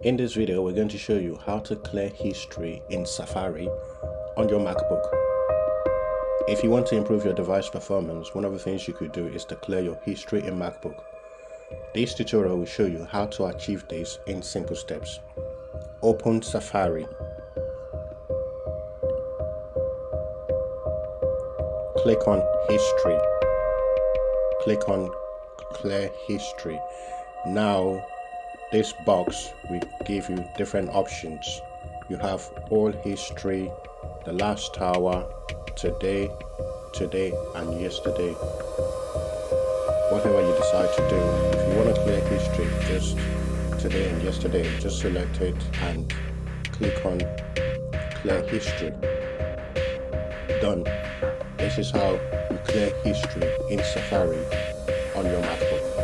In this video, we're going to show you how to clear history in Safari on your MacBook. If you want to improve your device performance, one of the things you could do is to clear your history in MacBook. This tutorial will show you how to achieve this in simple steps. Open Safari. Click on History. Click on Clear History. Now, this box will give you different options. You have all history, the last hour, today, and yesterday. Whatever you decide to do, if you want to clear history, just today and yesterday, just select it and click on Clear History. Done. This is how you clear history in Safari on your MacBook.